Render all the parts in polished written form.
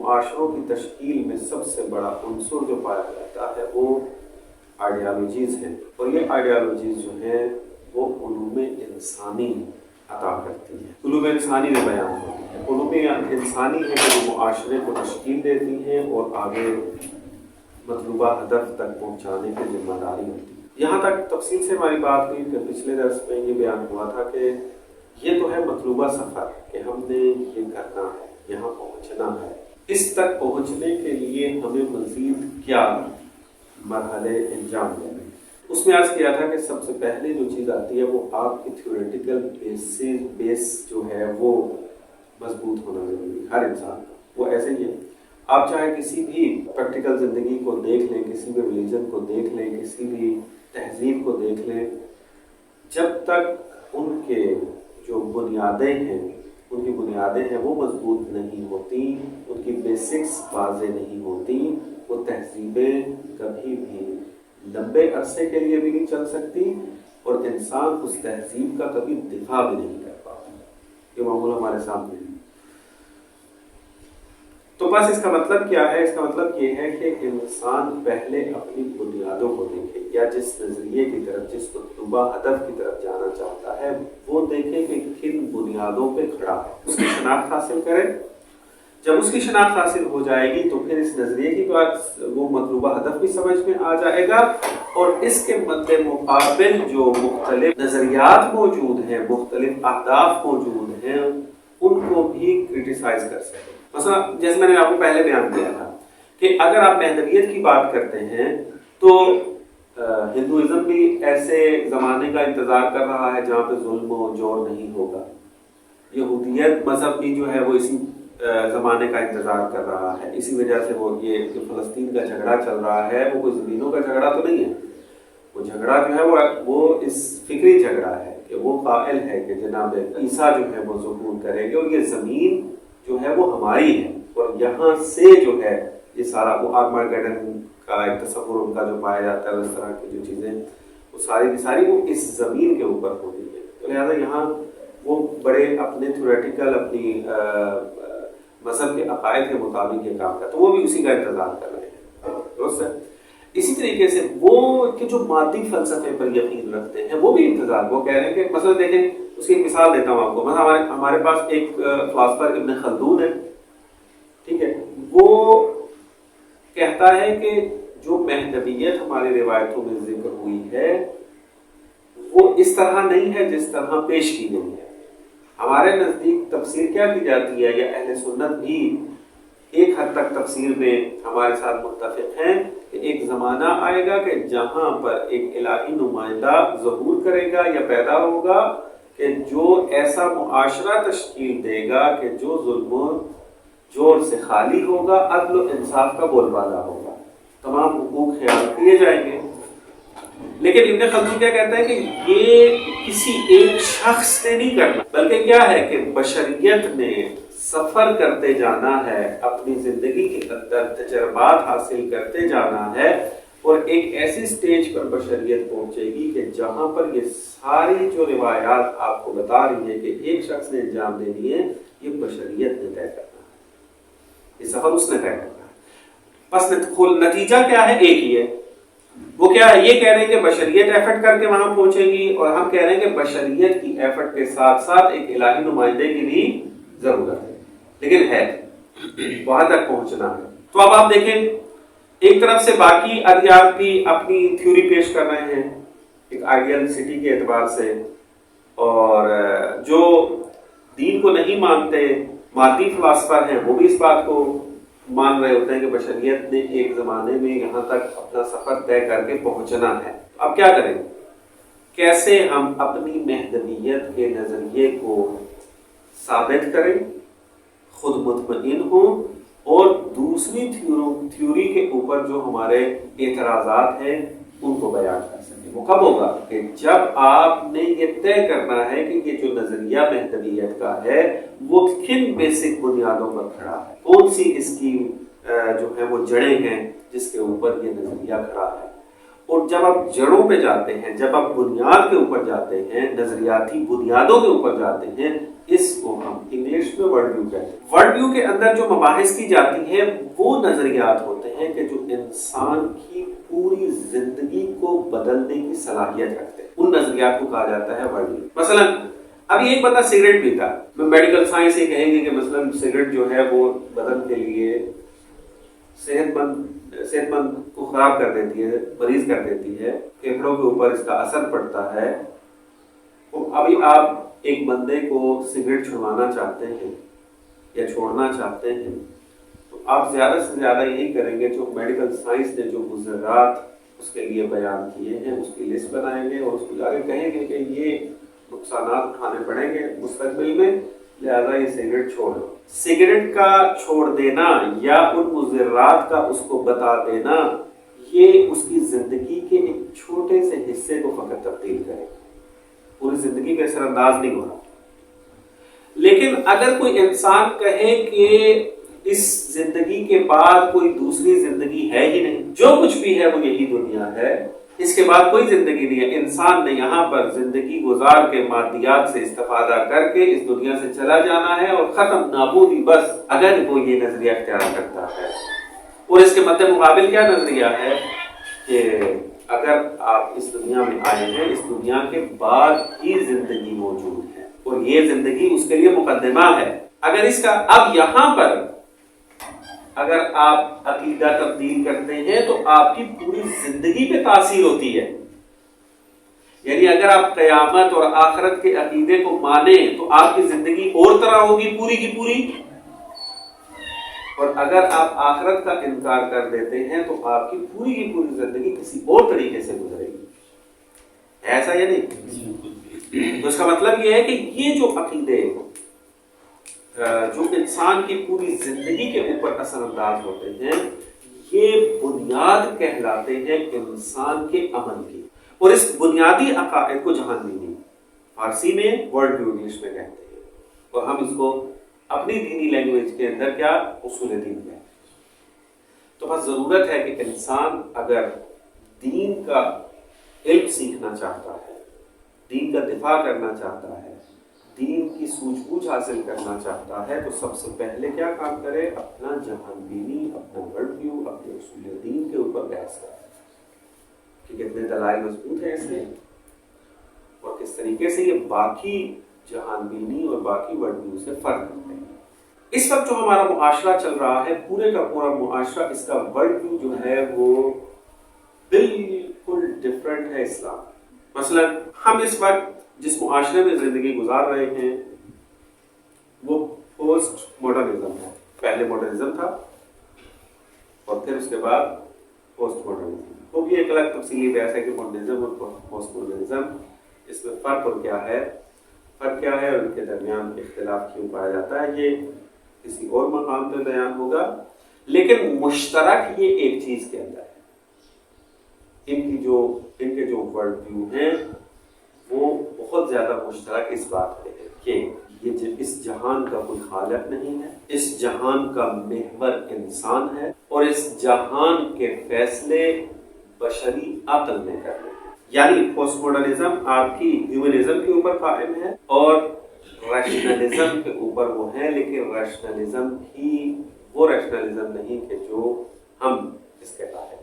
معاشروں کی تشکیل میں سب سے بڑا عنصر جو پایا جاتا ہے وہ آئیڈیالوجیز ہیں، اور یہ آئیڈیالوجیز جو ہیں وہ علوم انسانی عطا کرتی ہیں، علوم انسانی میں بیان ہوتی ہیں۔ علوم انسانی ہے کہ جو معاشرے کو تشکیل دیتی ہیں اور آگے مطلوبہ ہدف تک پہنچانے کی ذمہ داری ہوتی ہے۔ یہاں تک تفصیل سے ہماری بات ہوئی کہ پچھلے درس میں یہ بیان ہوا تھا کہ یہ تو ہے مطلوبہ سفر کہ ہم نے یہ کرنا ہے، یہاں پہنچنا ہے۔ اس تک پہنچنے کے لیے ہمیں مزید کیا مرحلے انجام دینے، اس میں عرض کیا تھا کہ سب سے پہلے جو چیز آتی ہے وہ آپ کی تھیوریٹیکل بیس جو ہے وہ مضبوط ہونا ضروری ہے ہر انسان کا۔ وہ ایسے ہی ہے، آپ چاہے کسی بھی پریکٹیکل زندگی کو دیکھ لیں، کسی بھی ریلیجن کو دیکھ لیں، کسی بھی تہذیب کو دیکھ لیں، جب تک ان کے جو بنیادیں ہیں، ان کی بنیادیں ہیں وہ مضبوط نہیں ہوتی، ان کی بیسکس واضح نہیں ہوتی، وہ تہذیبیں کبھی بھی لمبے عرصے کے لیے بھی نہیں چل سکتی، اور انسان اس تہذیب کا کبھی دفاع بھی نہیں کر پاتا۔ یہ معمول ہمارے سامنے ہے۔ تو بس اس کا مطلب کیا ہے؟ اس کا مطلب یہ ہے کہ انسان پہلے اپنی بنیادوں کو دیکھے، یا جس نظریے کی طرف، جس مطلوبہ ہدف کی طرف جانا چاہتا ہے وہ دیکھے کہ کن بنیادوں پہ کھڑا ہے، اس کی شناخت حاصل کرے۔ جب اس کی شناخت حاصل ہو جائے گی تو پھر اس نظریے کی بات، وہ مطلوبہ ہدف بھی سمجھ میں آ جائے گا، اور اس کے مد مقابل جو مختلف نظریات موجود ہیں، مختلف اہداف موجود ہیں، ان کو بھی کرٹیسائز کر سکے۔ مثلا جیسے میں نے آپ کو پہلے بیان کیا تھا کہ اگر آپ مہدویت کی بات کرتے ہیں تو ہندوازم بھی ایسے زمانے کا انتظار کر رہا ہے جہاں پہ ظلم و جور نہیں ہوگا، یہودیت مذہب بھی جو ہے وہ اسی زمانے کا انتظار کر رہا ہے۔ اسی وجہ سے وہ یہ جو فلسطین کا جھگڑا چل رہا ہے وہ کوئی زمینوں کا جھگڑا تو نہیں ہے، وہ جھگڑا جو ہے وہ اس فکری جھگڑا ہے کہ وہ قائل ہے کہ جناب عیسیٰ جو ہے وہ ظہور کریں گے، اور یہ زمین جو ہے وہ ہماری ہے، اور یہاں سے جو ہے یہ سارا وہ آرماگیڈن کا ایک تصور ان کا جو پایا جاتا ہے، اس طرح کی جو چیزیں وہ ساری کی ساری وہ اس زمین کے اوپر ہوتی ہے۔ تو لہٰذا یہاں وہ بڑے اپنے تھیوریٹیکل، اپنی مذہب کے عقائد کے مطابق یہ کام کرتے، تو وہ بھی اسی کا انتظار کر رہے ہیں، درست ہے۔ اسی طریقے سے وہ کہ جو مادی فلسفے پر یقین رکھتے ہیں وہ بھی انتظار، وہ کہہ رہے ہیں کہ مثلا دیکھیں، اس کی ایک مثال دیتا ہوں آپ کو۔ مثلا ہمارے پاس ایک فلاسفر ابن خلدون ہے، ٹھیک ہے، وہ کہتا ہے کہ جو مہدویت ہماری روایتوں میں ذکر ہوئی ہے وہ اس طرح نہیں ہے جس طرح پیش کی گئی ہے۔ ہمارے نزدیک تفسیر کیا کی جاتی ہے، یا اہل سنت بھی ایک حد تک تفسیر میں ہمارے ساتھ متفق ہیں کہ ایک زمانہ آئے گا کہ جہاں پر ایک الہی نمائندہ ظہور کرے گا یا پیدا ہوگا کہ جو ایسا معاشرہ تشکیل دے گا کہ جو ظلم و جور سے خالی ہوگا، عدل و انصاف کا بول بالا ہوگا، تمام حقوق خیال کیے جائیں گے۔ لیکن ابن خلدون کیا کہتا ہے کہ یہ کسی ایک شخص نے نہیں کرنا، بلکہ کیا ہے کہ بشریت نے سفر کرتے جانا ہے، اپنی زندگی کے اندر تجربات حاصل کرتے جانا ہے، اور ایک ایسی سٹیج پر بشریت پہنچے گی کہ جہاں پر یہ ساری جو روایات آپ کو بتا رہی ہیں کہ ایک شخص نے انجام دینی ہے، یہ بشریت نے طے کرنا ہے، یہ سفر اس نے طے کرنا ہے۔ بس نتیجہ کیا ہے؟ ایک ہی ہے، وہ کیا ہے؟ یہ کہہ رہے ہیں کہ بشریت ایفرٹ کر کے وہاں پہنچے گی، اور ہم کہہ رہے ہیں کہ بشریت کی ایفرٹ کے ساتھ ساتھ ایک الہی نمائندے کی بھی ضرورت ہے، لیکن ہے وہاں تک پہنچنا ہے۔ تو اب آپ دیکھیں، ایک طرف سے باقی ادیان بھی اپنی تھیوری پیش کر رہے ہیں ایک آئیڈیل سٹی کے اعتبار سے، اور جو دین کو نہیں مانتے مادی فلاسفر ہیں وہ بھی اس بات کو مان رہے ہوتے ہیں کہ بشریت نے ایک زمانے میں یہاں تک اپنا سفر طے کر کے پہنچنا ہے۔ اب کیا کریں؟ کیسے ہم اپنی مہدویت کے نظریے کو ثابت کریں، خود مطمئن ہوں، اور دوسری تھیوری کے اوپر جو ہمارے اعتراضات ہیں ان کو بیان کر سکیں۔ وہ کب ہوگا؟ کہ جب آپ نے یہ طے کرنا ہے کہ یہ جو نظریہ مہدویت کا ہے وہ کن بیسک بنیادوں پر کھڑا ہے، کون سی اس کی جو ہے وہ جڑیں ہیں جس کے اوپر یہ نظریہ کھڑا ہے۔ اور جب آپ جڑوں پہ جاتے ہیں، جب آپ بنیاد کے اوپر جاتے ہیں، نظریاتی بنیادوں کے اوپر جاتے ہیں، اس کو ہم انگلش میں ورلڈ ویو کہتے ہیں۔ ورلڈ ویو کے اندر جو مباحث کی جاتی ہیں وہ نظریات ہوتے ہیں کہ جو انسان کی پوری زندگی کو بدلنے کی صلاحیت رکھتے ہیں، ان نظریات کو کہا جاتا ہے ورلڈ ویو۔ مثلا ابھی ایک بندہ سگریٹ پیتا، میڈیکل سائنس یہ کہیں گے کہ مثلا سگریٹ جو ہے وہ بدن کے لیے صحت مند کو خراب کر دیتی ہے، مریض کر دیتی ہے، پھیپھڑوں کے اوپر اس کا اثر پڑتا ہے۔ تو ابھی آپ ایک بندے کو سگریٹ چھڑوانا چاہتے ہیں یا چھوڑنا چاہتے ہیں تو آپ زیادہ سے زیادہ یہی کریں گے جو میڈیکل سائنس نے جو مضرات اس کے لیے بیان کیے ہیں اس کی لسٹ بنائیں گے اور اس کو آگے کہیں گے کہ یہ نقصانات اٹھانے پڑیں گے مستقبل میں، لہذا یہ سگریٹ چھوڑ دو۔ سگریٹ کا چھوڑ دینا یا ان مضرات کا اس کو بتا دینا یہ اس کی زندگی کے ایک چھوٹے سے حصے کو فقط تبدیل کرے گا، پوری زندگی پہ اثر انداز نہیں ہو رہا۔ لیکن اگر کوئی انسان کہے کہ اس زندگی کے بعد کوئی دوسری زندگی ہے ہی نہیں، جو کچھ بھی ہے وہ یہی دنیا ہے، اس کے بعد کوئی زندگی نہیں ہے، انسان نے یہاں پر زندگی گزار کے مادیات سے استفادہ کر کے اس دنیا سے چلا جانا ہے اور ختم نابودی بس، اگر وہ یہ نظریہ اختیار کرتا ہے۔ اور اس کے مد مقابل کیا نظریہ ہے کہ اگر آپ اس دنیا میں آئے ہیں، اس دنیا کے بعد ہی زندگی موجود ہے اور یہ زندگی اس کے لیے مقدمہ ہے۔ اگر اس کا اب یہاں پر اگر آپ عقیدہ تبدیل کرتے ہیں تو آپ کی پوری زندگی پہ تاثیر ہوتی ہے۔ یعنی اگر آپ قیامت اور آخرت کے عقیدے کو مانیں تو آپ کی زندگی اور طرح ہوگی پوری کی پوری، اور اگر آپ آخرت کا انکار کر دیتے ہیں تو آپ کی پوری زندگی کسی اور طریقے سے گزرے گی۔ ایسا یا نہیں؟ تو اس کا مطلب یہ ہے کہ یہ جو عقیدے جو انسان کی پوری زندگی کے اوپر اثر انداز ہوتے ہیں یہ بنیاد کہلاتے ہیں انسان کے عمل کی، اور اس بنیادی عقائد کو جہان بینی فارسی میں ورلڈ ویو انگلش میں کہتے ہیں، اور ہم اس کو اپنی دینی لینگویج کے اندر کیا اصول دین کہتے ہیں۔ تو بس ضرورت ہے کہ انسان اگر دین کا علم سیکھنا چاہتا ہے، دین کا دفاع کرنا چاہتا ہے، دین کی سوجھ بوجھ حاصل کرنا چاہتا ہے تو سب سے پہلے کیا کام کرے؟ اپنا جہان بینی، اپنا ورلڈ ویو، اپنے اصول دین کے اوپر بحث کرے کہ کتنے دلائل مضبوط ہیں اس میں اور کس طریقے سے یہ باقی جہان بینی اور باقی ورلڈ ویو سے فرق کرتے ہیں۔ اس وقت جو ہمارا معاشرہ چل رہا ہے، پورے کا پورا معاشرہ، اس کا ورلڈ ویو جو ہے وہ بالکل ڈفرینٹ ہے اسلام۔ مثلا ہم اس وقت جس معاشرے میں زندگی گزار رہے ہیں وہ پوسٹ ماڈرنزم ہے۔ پہلے ماڈرنزم تھا اور پھر اس کے بعد پوسٹ ماڈرنزم، وہ بھی ایک الگ تفصیلی بحث ہے کہ ماڈرنزم اور پوسٹ ماڈرنزم اس میں فرق اور کیا ہے، اور ان کے درمیان اختلاف کیوں پایا جاتا ہے، یہ کسی اور مقام پہ بیان ہوگا۔ لیکن مشترک یہ ایک چیز کے اندر ہے، ان کے جو ورلڈ ویو ہیں وہ بہت زیادہ مشترک اس بات پہ ہے کہ اس جہان کا کوئی خالق نہیں ہے، اس جہان کا محور انسان ہے اور اس جہان کے فیصلے بشری عقل نے کرنے ہیں۔ یعنی پوسٹ ماڈرنزم آپ کی ہیومنزم کے اوپر قائم ہے اور ریشنلزم کے اوپر وہ ہے، لیکن ریشنلزم ہی وہ ریشنلزم نہیں کہ جو ہم اس کے قائل ہیں۔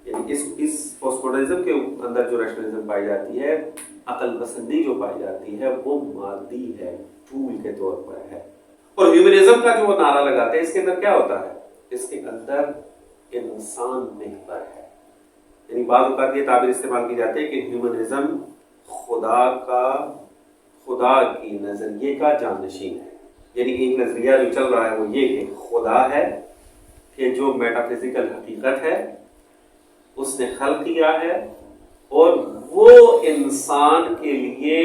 یعنی اس پوسٹ ماڈرنزم کے اندر جو ریشنلزم پائی جاتی ہے، عقل پسندی جو پائی جاتی ہے وہ مادی ہے، ٹول کے طور پر ہے۔ اور ہیومنزم کا جو وہ نعرہ لگاتے ہیں اس کے اندر کیا ہوتا ہے؟ اس کے اندر انسان محور ہے۔ یعنی بعض اوقات یہ تعبیر استعمال کی جاتی ہے کہ ہیومنزم خدا کی نظریے کا جانشین ہے۔ یعنی ایک نظریہ جو چل رہا ہے وہ یہ کہ خدا ہے، کہ جو میٹا فزیکل حقیقت ہے اس نے خلق کیا ہے اور وہ انسان کے لیے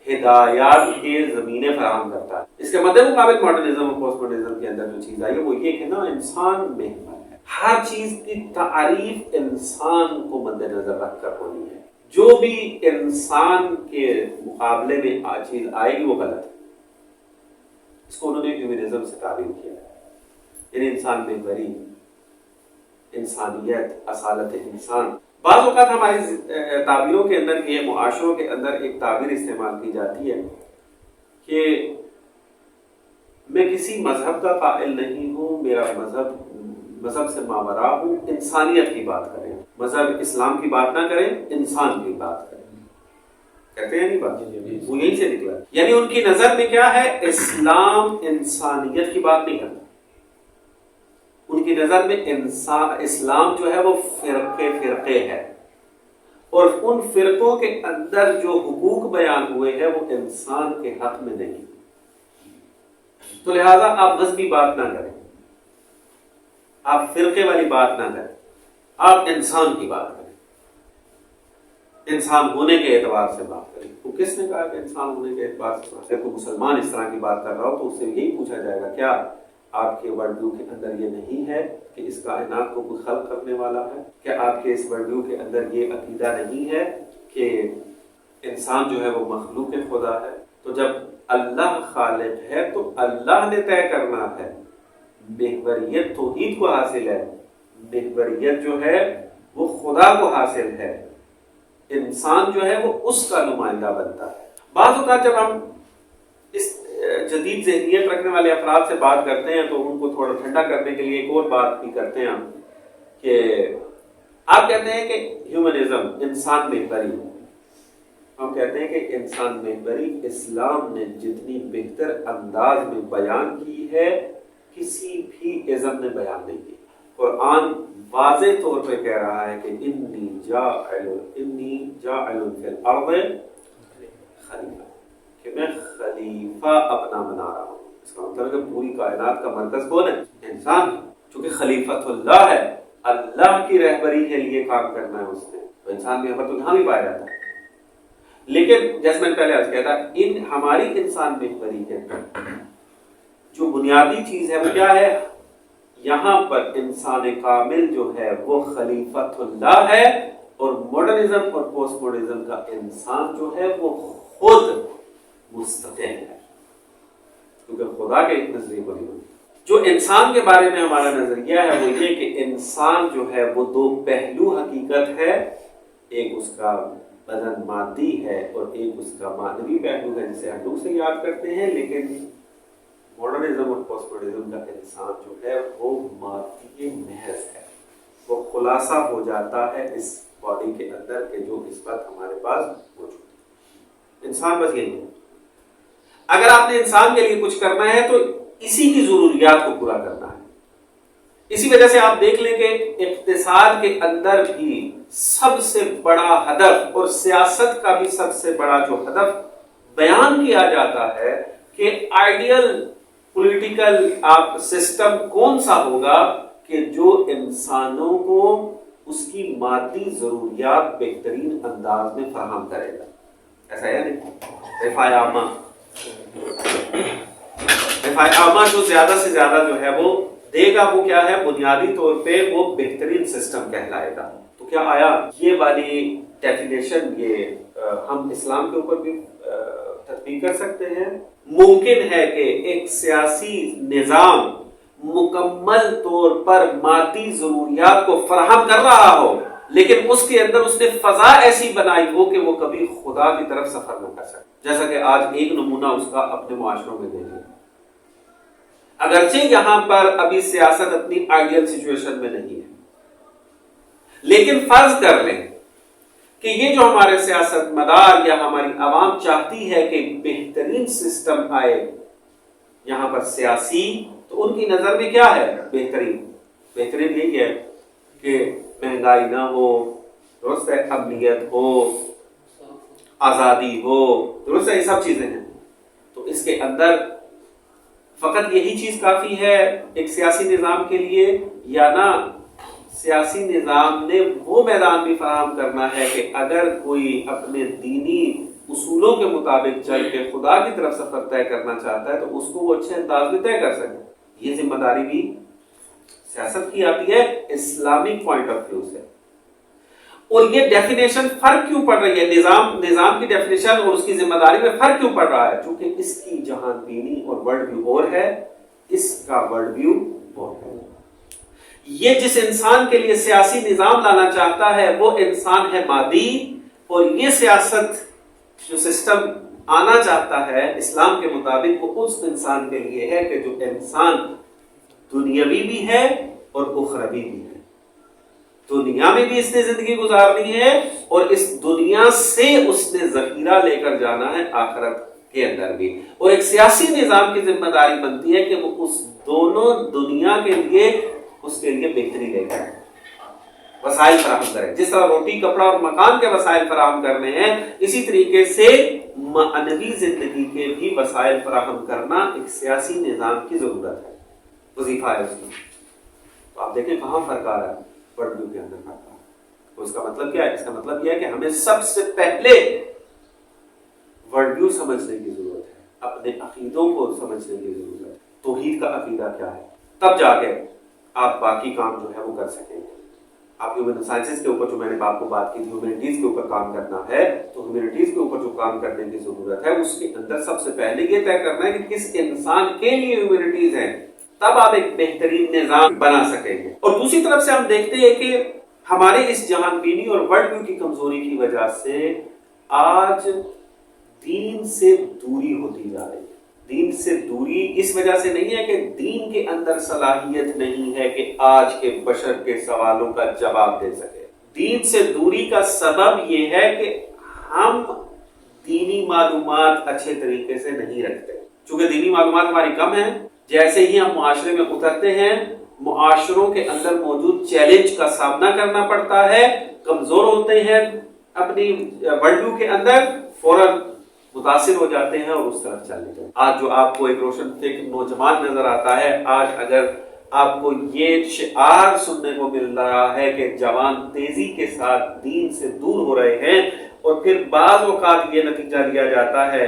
ہدایات کے زمینیں فراہم کرتا ہے۔ اس کے مد مقابل ماڈرنزم اور پوسٹ ماڈرنزم کے اندر جو چیز آئی ہے وہ یہ کہ نا انسان محور ہے، ہر چیز کی تعریف انسان کو مد نظر رکھ کر ہونی ہے، جو بھی انسان کے مقابلے میں چیز آئے گی وہ غلط ہے۔ اس کو انہوں نے ہیومنزم سے تعبیر کیا ہے، یعنی انسان محوری، انسانیت، اصالت انسان۔ بعض اوقات ہماری تعبیروں کے اندر، یہ معاشروں کے اندر ایک تعبیر استعمال کی جاتی ہے کہ میں کسی مذہب کا قائل نہیں ہوں، میرا مذہب سے ماورا ہوں، انسانیت کی بات کریں، مذہب اسلام کی بات نہ کریں، انسان کی بات کریں، کہتے ہیں نہیں بات، وہ یہیں سے نکلا. یعنی ان کی نظر میں کیا ہے، اسلام انسانیت کی بات نہیں کرتا. ان کی نظر میں اسلام جو ہے وہ فرقے ہے، اور ان فرقوں کے اندر جو حقوق بیان ہوئے ہیں وہ انسان کے حق میں نہیں. تو لہذا آپ مذہبی بات نہ کریں، آپ فرقے والی بات نہ کریں، آپ انسان کی بات کریں، انسان ہونے کے اعتبار سے بات کریں. تو کس نے کہا کہ انسان ہونے کے اعتبار سے بات کریں؟ کوئی مسلمان اس طرح کی بات کر رہا ہو تو اس سے یہی پوچھا جائے گا، کیا آپ کے ورلڈ ویو کے اندر یہ نہیں ہے کہ اس کائنات کو کوئی خلق کرنے والا ہے؟ کیا آپ کے اس ورلڈ ویو کے اندر یہ عقیدہ نہیں ہے کہ انسان جو ہے وہ مخلوق خدا ہے؟ تو جب اللہ خالق ہے تو اللہ نے طے کرنا ہے. محوریت توحید کو حاصل ہے، محوریت جو ہے وہ خدا کو حاصل ہے، انسان جو ہے وہ اس کا نمائندہ بنتا ہے. بعض اوقات جب ہم اس جدید ذہنیت رکھنے والے افراد سے بات کرتے ہیں تو ان کو تھوڑا ٹھنڈا کرنے کے لیے ایک اور بات بھی کرتے ہیں ہم، کہ آپ کہتے ہیں کہ ہیومنزم، انسان محوری. ہم کہتے ہیں کہ انسان محوری اسلام نے جتنی بہتر انداز میں بیان کی ہے کسی بھی ازم نے بیان نہیں کی. قرآن واضح طور پہ کہہ رہا ہے کہ انی جاعل فی الارض خلیفہ، کہ میں خلیفہ اپنا بنا رہا ہوں. اس کا مطلب ہے کہ پوری کائنات کا مرکز کون ہے؟ انسان. چونکہ خلیفۃ اللہ ہے، اللہ کی رہبری کے لیے کام کرنا ہے اس نے، تو انسان میں تو یہاں بھی پایا جاتا ہے. لیکن جیسے میں نے پہلے عرض کیا تھا، ہماری انسان محوری کے جو بنیادی چیز ہے وہ کیا ہے؟ یہاں پر انسان کامل جو ہے وہ خلیفۃ اللہ ہے، اور ماڈرنزم اور پوسٹ ماڈرنزم کا انسان جو ہے وہ خود مستقل ہے، کیونکہ خدا کے ایک نظریے کو نہیں. جو انسان کے بارے میں ہمارا نظریہ ہے وہ یہ کہ انسان جو ہے وہ دو پہلو حقیقت ہے، ایک اس کا بدن مادی ہے اور ایک اس کا معنوی پہلو ہے جسے ہم لوگ سے یاد کرتے ہیں. لیکن ماڈرنزم اور پوسٹ ماڈرنزم کا انسان جو ہے وہ مادی محض ہے، وہ خلاصہ ہو جاتا ہے اس باڈی کے اندر کہ جو اس وقت ہمارے پاس موجود ہے. انسان بس یہی ہے. اگر آپ نے انسان کے لیے کچھ کرنا ہے تو اسی کی ضروریات کو پورا کرنا ہے. اسی وجہ سے آپ دیکھ لیں کہ اقتصاد کے اندر بھی سب سے بڑا ہدف اور سیاست کا بھی سب سے بڑا جو ہدف بیان کیا جاتا ہے کہ آئیڈیل پولیٹیکل سسٹم کون سا ہوگا کہ جو انسانوں کو اس کی مادی ضروریات بہترین انداز میں فراہم کرے گا. ایسا ہے نہیں؟ رفاہ عامہ جو زیادہ سے زیادہ جو ہے وہ دے گا، وہ کیا ہے؟ بنیادی طور پہ وہ بہترین سسٹم کہلائے گا. تو کیا آیا یہ والی ڈیفینیشن یہ ہم اسلام کے اوپر بھی تطبیق کر سکتے ہیں؟ ممکن ہے کہ ایک سیاسی نظام مکمل طور پر مادی ضروریات کو فراہم کر رہا ہو، لیکن اس کے اندر اس نے فضا ایسی بنائی ہو کہ وہ کبھی خدا کی طرف سفر نہ کر سکے. جیسا کہ آج ایک نمونہ اس کا اپنے معاشروں میں دیکھیں. اگرچہ یہاں پر ابھی سیاست اپنی آئیڈیل سچویشن میں نہیں ہے، لیکن فرض کر لیں کہ یہ جو ہمارے سیاست مدار یا ہماری عوام چاہتی ہے کہ بہترین سسٹم آئے یہاں پر سیاسی، تو ان کی نظر میں کیا ہے بہترین یہی ہے کہ مہنگائی نہ ہو، درست ہے، امنیت ہو، آزادی ہو، درست ہے، یہ سب چیزیں ہیں. تو اس کے اندر فقط یہی چیز کافی ہے ایک سیاسی نظام کے لیے، یا نہ سیاسی نظام نے وہ میدان بھی فراہم کرنا ہے کہ اگر کوئی اپنے دینی اصولوں کے مطابق چل کے خدا کی طرف سفر طے کرنا چاہتا ہے تو اس کو وہ اچھے انداز میں طے کر سکے. یہ ذمہ داری بھی سیاست کی آتی ہے اسلامک پوائنٹ آف ویو سے. اور یہ ڈیفینیشن فرق کیوں پڑ رہی ہے؟ نظام کی ڈیفینیشن اور اس کی ذمہ داری میں فرق کیوں پڑ رہا ہے؟ چونکہ اس کی جہاں دینی اور ورلڈ ویو اور ہے، اس کا ورلڈ ویو اور ہے. یہ جس انسان کے لیے سیاسی نظام لانا چاہتا ہے وہ انسان ہے مادی، اور یہ سیاست جو سسٹم آنا چاہتا ہے اسلام کے مطابق وہ اس انسان کے لیے ہے کہ جو انسان دنیاوی بھی ہے اور اخروی بھی ہے. دنیا میں بھی اس نے زندگی گزارنی ہے اور اس دنیا سے اس نے ذخیرہ لے کر جانا ہے آخرت کے اندر بھی. اور ایک سیاسی نظام کی ذمہ داری بنتی ہے کہ وہ اس دونوں دنیا کے لیے اس کے لیے بہتری لے کر وسائل فراہم کرے. جس طرح روٹی کپڑا اور مکان کے وسائل فراہم کرنے ہیں، اسی طریقے سے معنوی زندگی کے بھی وسائل فراہم کرنا ایک سیاسی نظام کی ضرورت ہے، وظیفہ ہے اس میں. تو آپ دیکھیں کہاں فرق آ رہا ہے، ورلڈ ویو کے اندر فرق آ رہا ہے. تو اس کا مطلب کیا ہے؟ اس کا مطلب یہ ہے کہ ہمیں سب سے پہلے ورلڈ ویو سمجھنے کی ضرورت ہے، اپنے عقیدوں کو سمجھنے کی ضرورت ہے. توحید کا عقیدہ کیا ہے، تب جا کے آپ باقی کام جو ہے وہ کر سکیں گے. آپ ہیومن سائنسز کے اوپر جو میں نے آپ کو بات کی تھی، ہیومینٹیز کے اوپر کام کرنا ہے، تو ہیومینٹیز کے اوپر جو کام کرنے کی ضرورت ہے اس کے اندر سب سے پہلے یہ طے کرنا ہے کہ کس انسان کے لیے ہیومینٹیز ہیں، تب آپ ایک بہترین نظام بنا سکیں گے. اور دوسری طرف سے ہم دیکھتے ہیں کہ ہمارے اس جہان بینی اور ورلڈ ویو کی کمزوری کی وجہ سے آج دین سے دوری ہوتی جا رہی ہے. دین سے دوری اس وجہ سے نہیں ہے کہ دین کے اندر صلاحیت نہیں ہے کہ آج کے بشر کے سوالوں کا جواب دے سکے. دین سے دوری کا سبب یہ ہے کہ ہم دینی معلومات اچھے طریقے سے نہیں رکھتے. چونکہ دینی معلومات ہماری کم ہیں، جیسے ہی ہم معاشرے میں اترتے ہیں معاشروں کے اندر موجود چیلنج کا سامنا کرنا پڑتا ہے، کمزور ہوتے ہیں اپنی ورلڈ ویو کے اندر، فوراً متاثر ہو جاتے ہیں اور اس طرف چل لیتے ہیں. آج جو آپ کو ایک روشن فکر نوجوان نظر آتا ہے، آج اگر آپ کو یہ شعار سننے کو مل رہا ہے کہ جوان تیزی کے ساتھ دین سے دور ہو رہے ہیں، اور پھر بعض اوقات یہ نتیجہ لیا جاتا ہے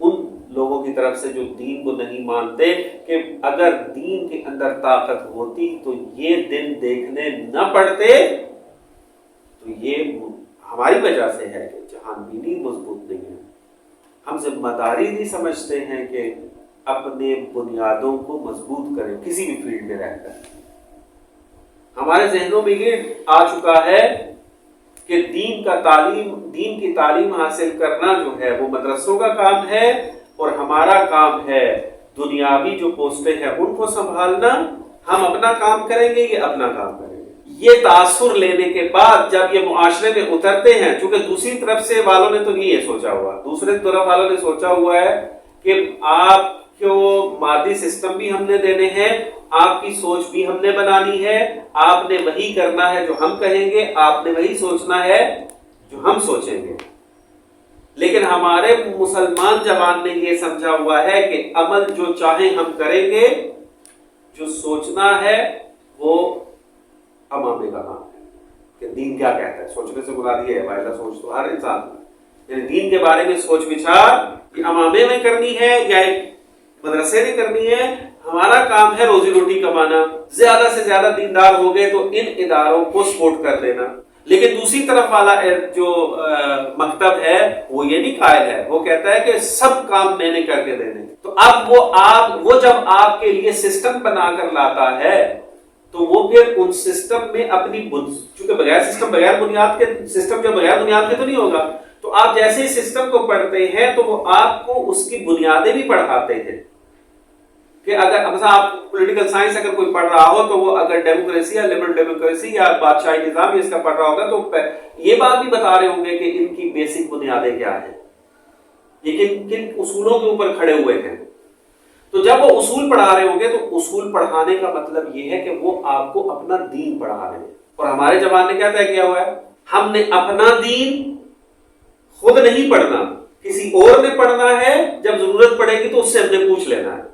ان لوگوں کی طرف سے جو دین کو نہیں مانتے کہ اگر دین کے اندر طاقت ہوتی تو یہ دن دیکھنے نہ پڑتے. تو یہ ہماری وجہ سے ہے کہ جہان بینی مضبوط نہیں ہے. ہم ذمہ داری نہیں سمجھتے ہیں کہ اپنے بنیادوں کو مضبوط کریں کسی بھی فیلڈ میں رہ کر. ہمارے ذہنوں میں یہ آ چکا ہے کہ دین کی تعلیم حاصل کرنا جو ہے وہ مدرسوں کا کام ہے اور ہمارا کام ہے دنیاوی جو پوسٹیں ہیں ان کو سنبھالنا. ہم اپنا کام کریں گے، یہ اپنا کام کریں گے. یہ تاثر لینے کے بعد جب یہ معاشرے میں اترتے ہیں، چونکہ دوسری طرف سے والوں نے تو یہ سوچا ہوا، دوسرے طرف والوں نے سوچا ہوا ہے کہ آپ کو مادی سسٹم بھی ہم نے دینے ہیں، آپ کی سوچ بھی ہم نے بنانی ہے، آپ نے وہی کرنا ہے جو ہم کہیں گے، آپ نے وہی سوچنا ہے جو ہم سوچیں گے. لیکن ہمارے مسلمان جوان نے یہ سمجھا ہوا ہے کہ عمل جو چاہیں ہم کریں گے، جو سوچنا ہے وہ امامے کا کام ہے. کہ دین کیا کہتا ہے، سوچنے سے مراد یہ ہے باہر سوچ تو ہر انسان کا، یعنی دین کے بارے میں سوچ وچار کہ امامے میں کرنی ہے یا ایک مدرسے میں کرنی ہے. ہمارا کام ہے روزی روٹی کمانا، زیادہ سے زیادہ دیندار ہو گئے تو ان اداروں کو سپورٹ کر دینا. لیکن دوسری طرف والا جو مکتب ہے وہ یہ نہیں قائل ہے، وہ کہتا ہے کہ سب کام میں نے کر کے دینے. تو اب وہ جب آپ کے لیے سسٹم بنا کر لاتا ہے تو وہ پھر ان سسٹم میں اپنی چونکہ بغیر بنیاد کے سسٹم جو بغیر بنیاد کے تو نہیں ہوگا، تو آپ جیسے سسٹم کو پڑھتے ہیں تو وہ آپ کو اس کی بنیادیں بھی پڑھاتے ہیں. کہ اگر مثلا آپ پولیٹیکل سائنس اگر کوئی پڑھ رہا ہو تو وہ اگر ڈیموکریسی یا لبرل ڈیموکریسی یا بادشاہی نظام اس کا پڑھ رہا ہوگا تو یہ بات بھی بتا رہے ہوں گے کہ ان کی بیسک بنیادیں کیا ہیں، یہ کن اصولوں کے اوپر کھڑے ہوئے ہیں. تو جب وہ اصول پڑھا رہے ہوں گے تو اصول پڑھانے کا مطلب یہ ہے کہ وہ آپ کو اپنا دین پڑھا رہے ہیں. اور ہمارے جوان نے کیا طے کیا ہوا ہے، ہم نے اپنا دین خود نہیں پڑھنا، کسی اور نے پڑھنا ہے، جب ضرورت پڑے گی تو اس سے ہم نے پوچھ لینا ہے.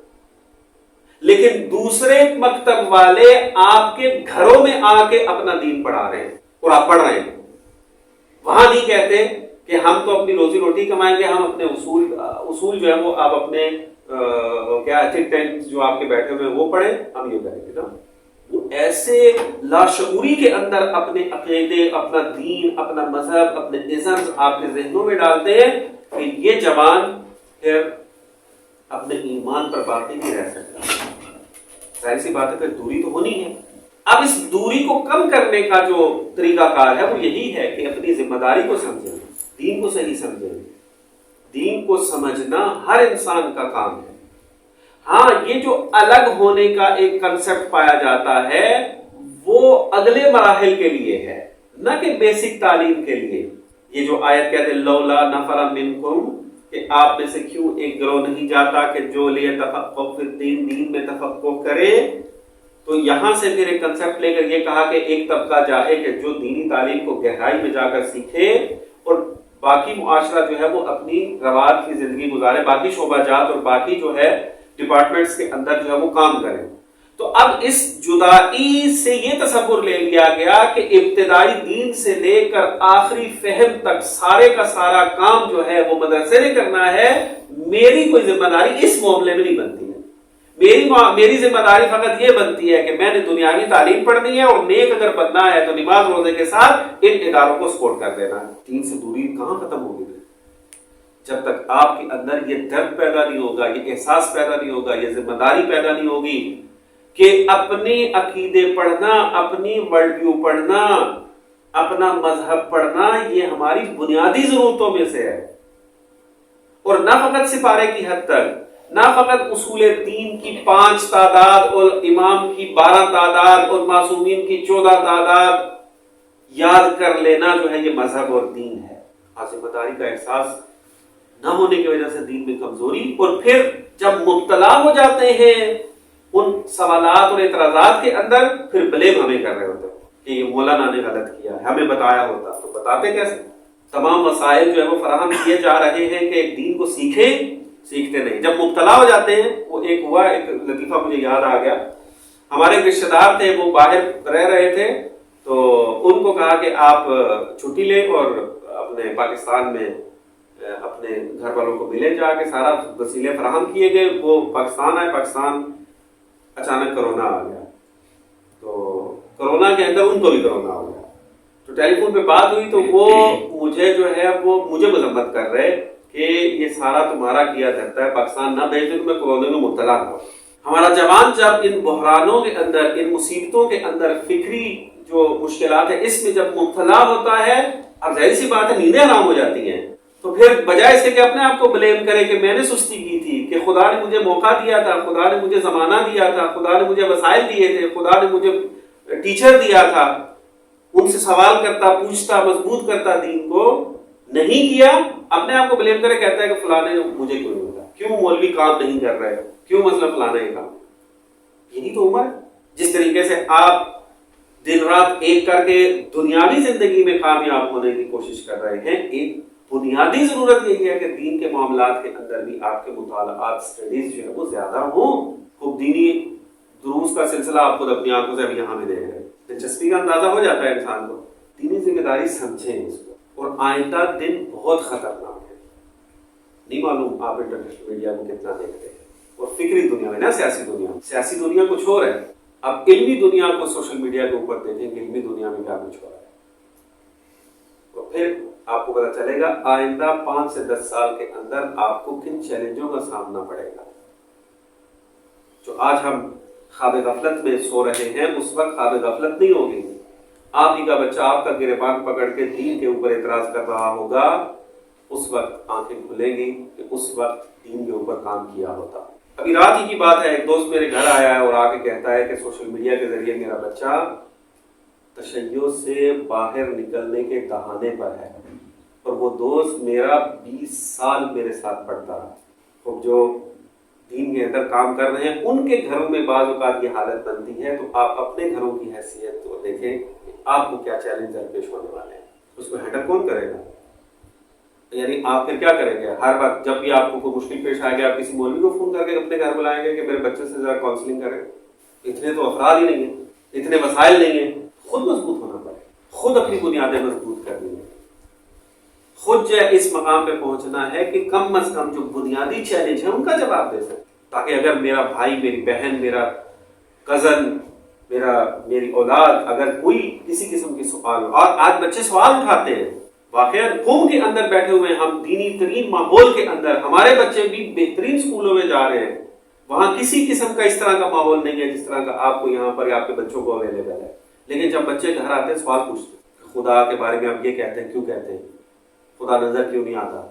لیکن دوسرے مکتب والے آپ کے گھروں میں آ کے اپنا دین پڑھا رہے ہیں اور آپ پڑھ رہے ہیں. وہاں نہیں کہتے کہ ہم تو اپنی روزی روٹی کمائیں گے، ہم اپنے اصول جو ہے وہ آپ اپنے کیا تھنک ٹینک جو آپ کے بیٹھے ہوئے وہ پڑھیں، ہم یہ کریں گے نا. وہ ایسے لاشعوری کے اندر اپنے عقیدے، اپنا دین، اپنا مذہب، اپنے ازم آپ کے ذہنوں میں ڈالتے ہیں کہ یہ جوان پھر اپنے ایمان پر باقی نہیں رہ سکتا. ظاہر سی بات ہے پھر دوری تو ہونی ہے. اب اس دوری کو کم کرنے کا جو طریقہ کار ہے وہ یہی ہے کہ اپنی ذمہ داری کو سمجھیں، دین کو صحیح سمجھیں، دین کو سمجھنا ہر انسان کا کام ہے. ہاں یہ جو الگ ہونے کا ایک کنسپٹ پایا جاتا ہے وہ اگلے مراحل کے لیے ہے، نہ کہ بیسک تعلیم کے لیے. یہ جو آیت کہتے ہیں لولا نفر منکم، کہ آپ میں سے کیوں ایک گروہ نہیں جاتا کہ جو لیتفقهوا فی الدین، دین میں تفقہ کرے. تو یہاں سے پھر ایک کنسپٹ لے کر یہ کہا کہ ایک طبقہ جائے کہ جو دینی تعلیم کو گہرائی میں جا کر سیکھے اور باقی معاشرہ جو ہے وہ اپنی رواد کی زندگی گزارے، باقی شعبہ جات اور باقی جو ہے ڈپارٹمنٹس کے اندر جو ہے وہ کام کریں. تو اب اس جدائی سے یہ تصور لے لیا گیا کہ ابتدائی دین سے لے کر آخری فہم تک سارے کا سارا کام جو ہے وہ مدرسے نے کرنا ہے. میری کوئی ذمہ داری اس معاملے میں نہیں بنتی ہے. میری ذمہ داری فقط یہ بنتی ہے کہ میں نے دنیاوی تعلیم پڑھنی ہے اور نیک اگر بننا ہے تو نماز روزے کے ساتھ ان اداروں کو سپورٹ کر دینا ہے. دین سے دوری کہاں ختم ہوگی؟ جب تک آپ کے اندر یہ درد پیدا نہیں ہوگا، یہ احساس پیدا نہیں ہوگا، یہ ذمہ داری پیدا نہیں ہوگی کہ اپنے عقیدے پڑھنا، اپنی ورلڈ ویو پڑھنا، اپنا مذہب پڑھنا یہ ہماری بنیادی ضرورتوں میں سے ہے. اور نہ فقط سپارے کی حد تک، نہ فقط اصول دین کی 5 تعداد اور امام کی 12 تعداد اور معصومین کی 14 تعداد یاد کر لینا جو ہے یہ مذہب اور دین ہے. ذمہ داری کا احساس نہ ہونے کی وجہ سے دین میں کمزوری، اور پھر جب مبتلا ہو جاتے ہیں ان سوالات اور اعتراضات کے اندر پھر بلیم ہمیں کر رہے ہوتے ہیں کہ یہ مولانا نے غلط کیا ہے، ہمیں بتایا ہوتا. تو بتاتے کیسے؟ تمام وسائل جو ہے وہ فراہم کیے جا رہے ہیں کہ دین کو سیکھتے نہیں. جب مبتلا ہو جاتے ہیں، وہ ایک ہوا، ایک لطیفہ مجھے یاد آ گیا. ہمارے رشتے دار تھے، وہ باہر رہ رہے تھے، تو ان کو کہا کہ آپ چھٹی لیں اور اپنے پاکستان میں اپنے گھر والوں کو ملے جا کے. سارا وسیلے فراہم کیے گئے. وہ پاکستان آئے. پاکستان اچانک کرونا آ گیا، تو کرونا کے اندر ان کو بھی کرونا ہو گیا. تو ٹیلی فون پہ بات ہوئی تو وہ مجھے جو ہے وہ مجھے مذمت کر رہے کہ یہ سارا تمہارا کیا دھرتا ہے، پاکستان نہ بھیج دے تو میں کورونا میں مبتلا ہوں. ہمارا جوان جب ان بحرانوں کے اندر، ان مصیبتوں کے اندر، فکری جو مشکلات ہیں اس میں جب مبتلا ہوتا ہے، اب ظاہر سی بات ہے نیندیں حرام ہو جاتی ہیں. تو پھر بجائے اس کے کہ اپنے آپ کو بلیم کرے کہ میں نے سستی کی تھی، کہ خدا نے مجھے موقع دیا تھا، خدا نے مجھے زمانہ دیا تھا، خدا نے مجھے وسائل دیے تھے، خدا نے مجھے ٹیچر دیا تھا، ان سے سوال کرتا، پوچھتا، مضبوط کرتا، دین کو نہیں کیا، اپنے آپ کو بلیم کرے. کہتا ہے کہ فلاں نے مجھے کیوں نہیں ملا، کیوں مولوی کام نہیں کر رہے، کیوں مسئلہ فلانا یہ کام. یہی تو عمر ہے. جس طریقے سے آپ دن رات ایک کر کے دنیاوی زندگی میں کامیاب ہونے کی کوشش کر رہے ہیں، ایک بنیادی ضرورت یہی ہے کہ دین کے معاملات کے اندر بھی آپ کے مطالعات، سٹڈیز جو ہے وہ زیادہ ہوں. خوب دینی دروس کا سلسلہ آپ خود اپنی آنکھوں سے ابھی یہاں میں دیکھ رہے ہیں. دلچسپی کا اندازہ ہو جاتا ہے انسان کو. دینی ذمہ داری سمجھیں اس کو. اور آئندہ دن بہت خطرناک ہے. نہیں معلوم آپ انٹرنیشنل میڈیا میں کتنا دیکھتے ہیں، اور فکری دنیا میں، نہ سیاسی دنیا کچھ اور ہے. اب علمی دنیا کو سوشل میڈیا کے اوپر دیکھیں کہ علمی دنیا میں کیا کچھ ہو رہا ہے، تو پھر آپ کو پتا چلے گا آئندہ 5 سے 10 سال کے اندر آپ کو کن چیلنجوں کا سامنا پڑے گا. جو آج ہم خواب غفلت میں سو رہے ہیں، اس وقت خواب غفلت نہیں ہوگی. آپ ہی کا بچہ آپ کا گریبان پکڑ کے دین کے اوپر اعتراض کر رہا ہوگا، اس وقت آنکھیں کھلیں گی کہ اس وقت دین کے اوپر کام کیا ہوتا. ابھی رات ہی کی بات ہے، ایک دوست میرے گھر آیا ہے اور آ کے کہتا ہے کہ سوشل میڈیا کے ذریعے میرا بچہ تشیع سے باہر نکلنے کے دہانے پر ہے، اور وہ دوست میرا 20 سال میرے ساتھ پڑھتا رہا. اور جو دین کے اندر کام کر رہے ہیں ان کے گھروں میں بعض اوقات یہ حالت بنتی ہے، تو آپ اپنے گھروں کی حیثیت تو دیکھیں کہ آپ کو کیا چیلنج درپیش ہونے والے ہیں. اس کو ہینڈل کون کرے گا؟ یعنی آپ پھر کیا کریں گے؟ ہر وقت جب بھی آپ کو کوئی مشکل پیش آئے گا آپ کسی مولوی کو فون کر کے اپنے گھر بلائیں گے کہ میرے بچے سے ذرا کاؤنسلنگ کریں؟ اتنے تو افراد ہی نہیں ہیں، اتنے وسائل نہیں ہیں. خود مضبوط ہونا پڑے، خود اپنی بنیادیں مضبوط کرنی ہے، خود جو ہے اس مقام پہ پہنچنا ہے کہ کم از کم جو بنیادی چیلنج ہے ان کا جواب دے سکے. تاکہ اگر میرا بھائی، میری بہن، میرا کزن، میری اولاد اگر کوئی کسی قسم کی سوال، اور آج بچے سوال اٹھاتے ہیں واقعہ قوم کے اندر بیٹھے ہوئے ہیں، ہم دینی ترین ماحول کے اندر، ہمارے بچے بھی بہترین سکولوں میں جا رہے ہیں، وہاں کسی قسم کا اس طرح کا ماحول نہیں ہے جس طرح کا آپ کو یہاں پر آپ کے بچوں کو اویلیبل ہے. لیکن جب بچے گھر آتے ہیں سوال پوچھتے ہیں، خدا کے بارے میں آپ یہ کہتے ہیں، کیوں کہتے ہیں؟ خدا نظر کیوں نہیں آتا؟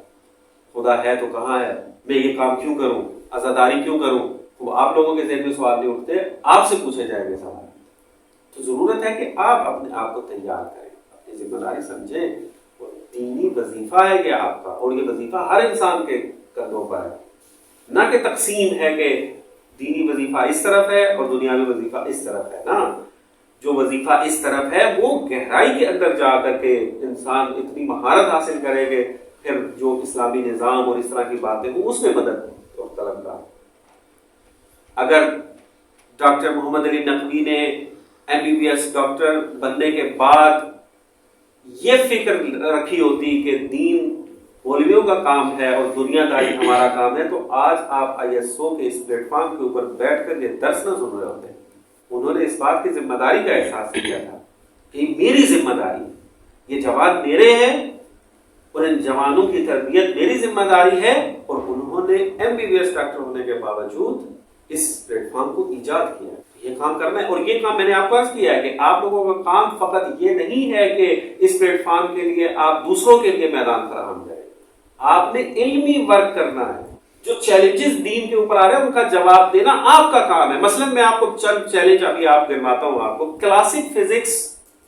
خدا ہے تو کہاں ہے، میں یہ کام کیوں کروں، عزاداری کیوں کروں، تو آپ لوگوں کے ذہن میں سوال نہیں اٹھتے، آپ سے پوچھے جائیں گے سوال۔ تو ضرورت ہے کہ آپ اپنے آپ کو تیار کریں، اپنی ذمہ داری سمجھیں، اور دینی وظیفہ ہے کہ آپ کا، اور یہ وظیفہ ہر انسان کے کندھوں پر ہے، نہ کہ تقسیم ہے کہ دینی وظیفہ اس طرف ہے اور دنیاوی وظیفہ اس طرف ہے۔ نا، جو وظیفہ اس طرف ہے وہ گہرائی کے اندر جا کر کے انسان اتنی مہارت حاصل کرے گے، پھر جو اسلامی نظام اور اس طرح کی باتیں ہوں اس میں مدد اور طلبگار۔ اگر ڈاکٹر محمد علی نقوی نے MBBS ڈاکٹر بننے کے بعد یہ فکر رکھی ہوتی کہ دین مولویوں کا کام ہے اور دنیا داری ہمارا کام ہے، تو آج آپ ISO کے اس پلیٹ فارم کے اوپر بیٹھ کر یہ درس نہ سن رہے ہوتے۔ انہوں نے اس بات کی ذمہ داری کا احساس کیا تھا کہ میری ذمہ داری، یہ جوان میرے ہیں اور ان جوانوں کی تربیت میری ذمہ داری ہے، اور انہوں نے MBBS ڈاکٹر ہونے کے باوجود اس پلیٹ فارم کو ایجاد کیا، یہ کام کرنا ہے۔ اور یہ کام میں نے آپ کو عرض کیا ہے کہ آپ لوگوں کا کام فقط یہ نہیں ہے کہ اس پلیٹ فارم کے لیے آپ دوسروں کے لیے میدان فراہم کریں، آپ نے علمی ورک کرنا ہے۔ جو چیلنجز دین کے اوپر آ رہے ہیں ان کا جواب دینا آپ کا کام ہے۔ مثلا میں آپ کو چند چیلنج ابھی آپ گنواتا ہوں آپ کو۔ کلاسک فزکس،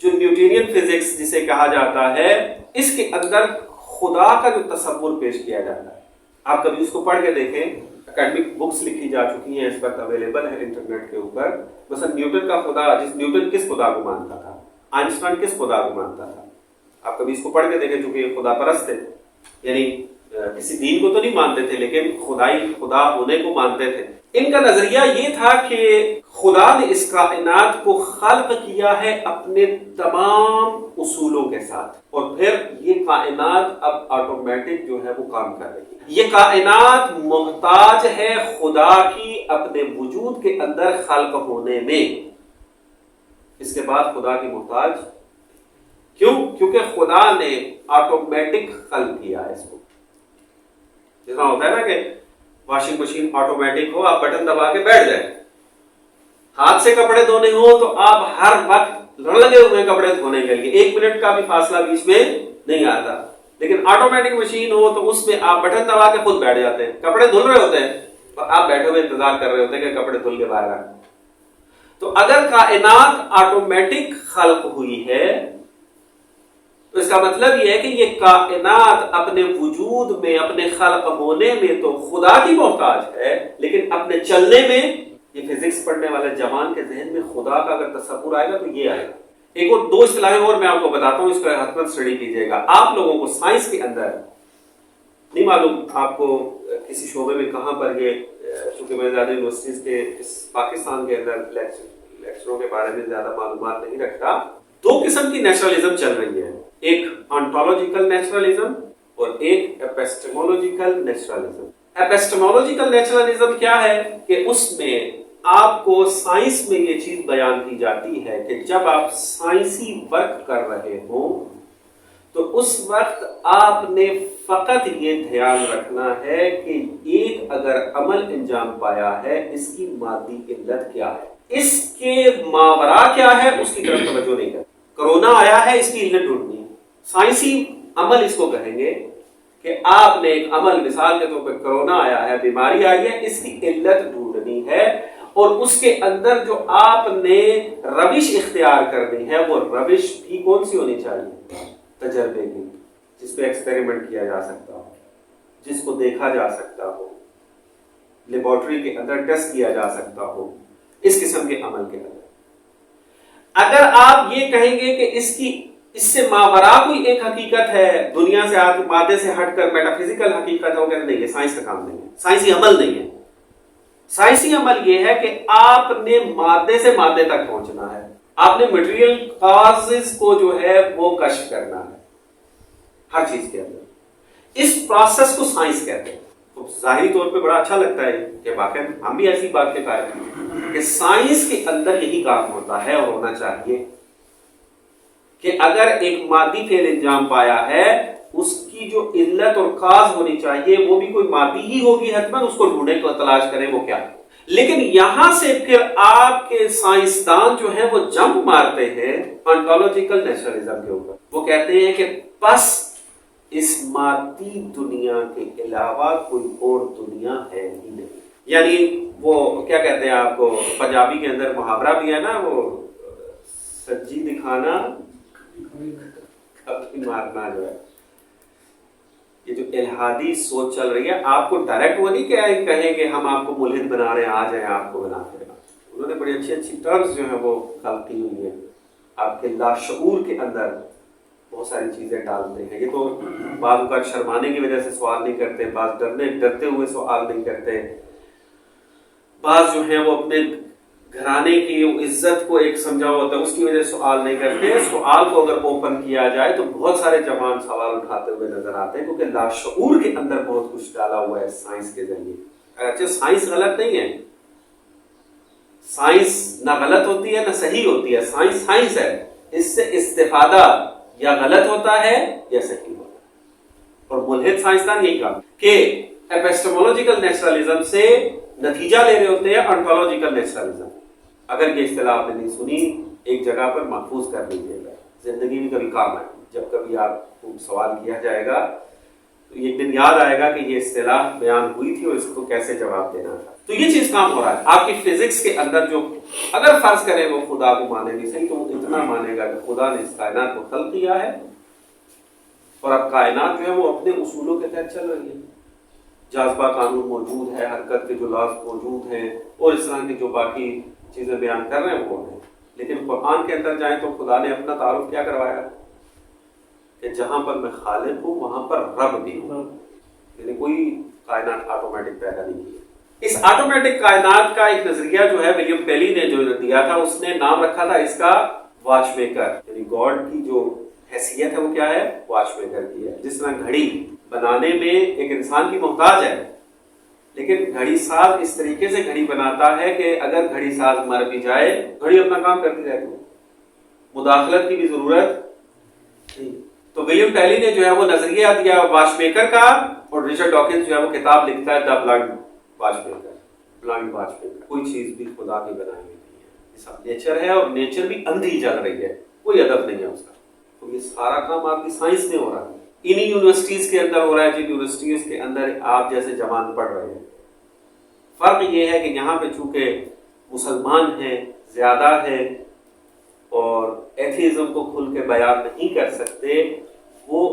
جو نیوٹینین فزکس جسے کہا جاتا ہے، اس کے اندر خدا کا جو تصور پیش کیا جاتا ہے، آپ کبھی اس کو پڑھ کے دیکھیں، اکیڈمک بکس لکھی جا چکی ہیں، اس وقت اویلیبل ہے انٹرنیٹ کے اوپر۔ مثلا نیوٹن کا خدا، نیوٹن کس خدا کو مانتا تھا، آئنسٹائن کس خدا کو مانتا تھا، آپ کبھی اس کو پڑھ کے دیکھیں، چونکہ یہ خدا پرست تھے، یعنی کسی دین کو تو نہیں مانتے تھے لیکن خدا ہونے کو مانتے تھے۔ ان کا نظریہ یہ تھا کہ خدا نے اس کائنات کو خلق کیا ہے اپنے تمام اصولوں کے ساتھ، اور پھر یہ کائنات اب آٹومیٹک جو ہے وہ کام کر رہی ہے۔ یہ کائنات محتاج ہے خدا کی اپنے وجود کے اندر خلق ہونے میں، اس کے بعد خدا کی محتاج کیوں؟ کیونکہ خدا نے آٹومیٹک خلق کیا ہے اس کو۔ جیسا ہوتا ہے نا کہ واشنگ مشین آٹومیٹک ہو، آپ بٹن دبا کے بیٹھ جائیں، ہاتھ سے کپڑے دھونے ہو تو آپ ہر وقت لگے ہوئے کپڑے دھونے کے لیے، 1 منٹ کا بھی فاصلہ بیچ میں نہیں آتا۔ لیکن آٹومیٹک مشین ہو تو اس میں آپ بٹن دبا کے خود بیٹھ جاتے ہیں، کپڑے دھل رہے ہوتے ہیں اور آپ بیٹھے ہوئے انتظار کر رہے ہوتے ہیں کہ کپڑے دھل کے باہر آئیں۔ تو اگر کائنات آٹومیٹک خلق ہوئی ہے تو اس کا مطلب یہ ہے کہ یہ کائنات اپنے وجود میں، اپنے خلق ہونے میں تو خدا کی محتاج ہے، لیکن اپنے چلنے میں، یہ فزکس پڑھنے والے جوان کے ذہن میں خدا کا اگر تصور آئے گا تو یہ آئے گا۔ ایک اور 2 اصطلاحیں اور میں آپ کو بتاتا ہوں، اس کا حتماً اسٹڈی کیجیے گا۔ آپ لوگوں کو سائنس کے اندر نہیں معلوم آپ کو کسی شعبے میں کہاں پر یہ، چونکہ میں زیادہ یونیورسٹیز کے پاکستان کے اندر لیکچروں کے بارے میں زیادہ معلومات نہیں رکھتا۔ 2 قسم کی نیچرلزم چل رہی ہے، ایک آنٹولوجیکل نیچرلزم اور ایک ایپسٹیمولوجیکل نیچرلزم۔ ایپسٹیمولوجیکل نیچرلزم کیا ہے کہ اس میں آپ کو سائنس میں یہ چیز بیان کی جاتی ہے کہ جب آپ سائنسی ورک کر رہے ہوں تو اس وقت آپ نے فقط یہ دھیان رکھنا ہے کہ ایک اگر عمل انجام پایا ہے، اس کی مادی علت کیا ہے، اس کے ماورا کیا ہے، اس کی طرف توجہ نہیں کریں۔ کرونا آیا ہے، اس کی علت ڈھونڈنی ہے، سائنسی عمل اس کو کہیں گے کہ آپ نے ایک عمل، مثال کے طور پر کرونا آیا ہے، بیماری آئی ہے، اس کی علت ڈھونڈنی ہے، اور اس کے اندر جو آپ نے روش اختیار کرنی ہے وہ روش بھی کون سی ہونی چاہیے؟ تجربے کی، جس پہ ایکسپیریمنٹ کیا جا سکتا ہو، جس کو دیکھا جا سکتا ہو، لیبارٹری کے اندر ٹیسٹ کیا جا سکتا ہو، اس قسم کے عمل کے اندر۔ اگر آپ یہ کہیں گے کہ اس سے ماورا کوئی ایک حقیقت ہے، دنیا سے مادے سے ہٹ کر میٹافزیکل حقیقت ہو، کہ نہیں، یہ سائنس کا کام نہیں ہے، سائنسی عمل نہیں ہے۔ سائنسی عمل یہ ہے کہ آپ نے مادے سے مادے تک پہنچنا ہے، آپ نے مٹیریل کازز کو جو ہے وہ کشف کرنا ہے ہر چیز کے اندر۔ اس پروسیس کو سائنس کہتے ہیں۔ تو ظاہری طور پہ بڑا اچھا لگتا ہے کہ واقعی ہم بھی ایسی بات کے قائل ہیں کہ سائنس کے اندر یہی کام ہوتا ہے اور ہونا چاہیے کہ اگر ایک مادی فعل انجام پایا ہے، اس کی جو علت اور کاز ہونی چاہیے وہ بھی کوئی مادی ہی ہوگی حتماً، اس کو ڈھونڈیں کو تلاش کریں وہ کیا۔ لیکن یہاں سے پھر آپ کے سائنسدان جو ہیں وہ جمپ مارتے ہیں آنٹولوجیکل نیچرلزم کے اوپر۔ وہ کہتے ہیں کہ بس اس مادی دنیا کے علاوہ کوئی اور دنیا ہے ہی نہیں. یعنی وہ کیا کہتے ہیں آپ کو، پنجابی کے اندر محاورہ بھی ہے نا، وہ سجی دکھانا کبھی مارنا جو ہے. یہ جو الہادی سوچ چل رہی ہے، آپ کو ڈائریکٹ وہ نہیں کہیں کہ ہم آپ کو ملحد بنا رہے ہیں، آ جائیں آپ کو بنا رہے ہیں. انہوں نے بڑی اچھی اچھی ٹرمز جو ہیں وہ خلق کی ہوئی ہیں. آپ کے لاشعور کے اندر بہت ساری چیزیں ڈالتے ہیں. یہ تو بعض اوقات شرمانے کی وجہ سے سوال نہیں کرتے، بعض ڈرتے ہوئے سوال نہیں کرتے، بعض جو ہیں وہ اپنے گھرانے کی عزت کو ایک سمجھا ہوتا ہے اس کی وجہ سے سوال نہیں کرتے. سوال کو اگر اوپن کیا جائے تو بہت سارے جوان سوال اٹھاتے ہوئے نظر آتے ہیں، کیونکہ لاشعور کے اندر بہت کچھ ڈالا ہوا ہے سائنس کے ذریعے. اگرچہ سائنس غلط نہیں ہے، سائنس نہ غلط ہوتی ہے نہ صحیح ہوتی ہے، سائنس سائنس ہے. اس سے استفادہ یا غلط ہوتا ہے یا صحیح ہوتا ہے. اور ملحد سائنسدان یہی کہا کہ ایپسٹمولوجیکل نیچرلزم سے نتیجہ لے رہے ہوتے ہیں انٹولوجیکل نیچرلزم. اگر یہ اصطلاح آپ نے نہیں سنی، ایک جگہ پر محفوظ کر لیجیے گا، زندگی میں کبھی کام آئے. جب کبھی آپ کو سوال کیا جائے گا تو ایک دن یاد آئے گا کہ یہ اصطلاح بیان ہوئی تھی اور اس کو کیسے جواب دینا تھا. تو یہ چیز کام ہو رہا ہے. آپ کی فزکس کے اندر جو اگر فرض کریں وہ خدا کو مانے نہیں صحیح، تو اتنا مانے گا کہ خدا نے اس کائنات کو خلق کیا ہے اور اب کائنات جو ہے وہ اپنے اصولوں کے تحت چل رہی ہے. جاذبہ قانون موجود ہے، حرکت کے جو لاز موجود ہیں اور اس طرح کی جو باقی چیزیں بیان کر رہے ہیں وہ ہیں. لیکن قرآن کے اندر جائیں تو خدا نے اپنا تعارف کیا کروایا کہ جہاں پر میں خالق ہوں وہاں پر رب بھی ہوں. یعنی کوئی کائنات آٹومیٹک پیدا نہیں کی. اس آٹومیٹک کائنات کا ایک نظریہ جو ہے ولیم پیلی نے جو دیا تھا، اس نے نام رکھا تھا اس کا واچ میکر. یعنی گاڈ کی جو حیثیت ہے وہ کیا ہے؟ واچ میکر کی ہے. جس طرح گھڑی بنانے میں ایک انسان کی محتاج ہے، لیکن گھڑی ساز اس طریقے سے گھڑی بناتا ہے کہ اگر گھڑی ساز مر بھی جائے گھڑی اپنا کام کرتی رہتی ہے، مداخلت کی بھی ضرورت نہیں. تو ولیم پیلی نے جو ہے وہ نظریہ دیا واچ میکر کا، اور رچرڈ ڈاکنز جو ہے وہ کتاب لکھتا ہے the blind watch maker. Blind watch maker. کوئی چیز بھی خدا کی بنائی ہوئی نہیں ہے، یہ سب نیچر ہے اور نیچر بھی اندھی چل رہی ہے، کوئی ادب نہیں ہے اس کا. تو یہ سارا کام آپ کی سائنس میں ہو رہا ہے، انہی یونیورسٹیز کے اندر ہو رہا ہے جن یونیورسٹیز کے اندر آپ جیسے جوان پڑھ رہے ہیں. فرق یہ ہے کہ یہاں پہ چونکہ مسلمان ہیں زیادہ ہیں اور ایتھیزم کو کھل کے بیان نہیں کر سکتے، وہ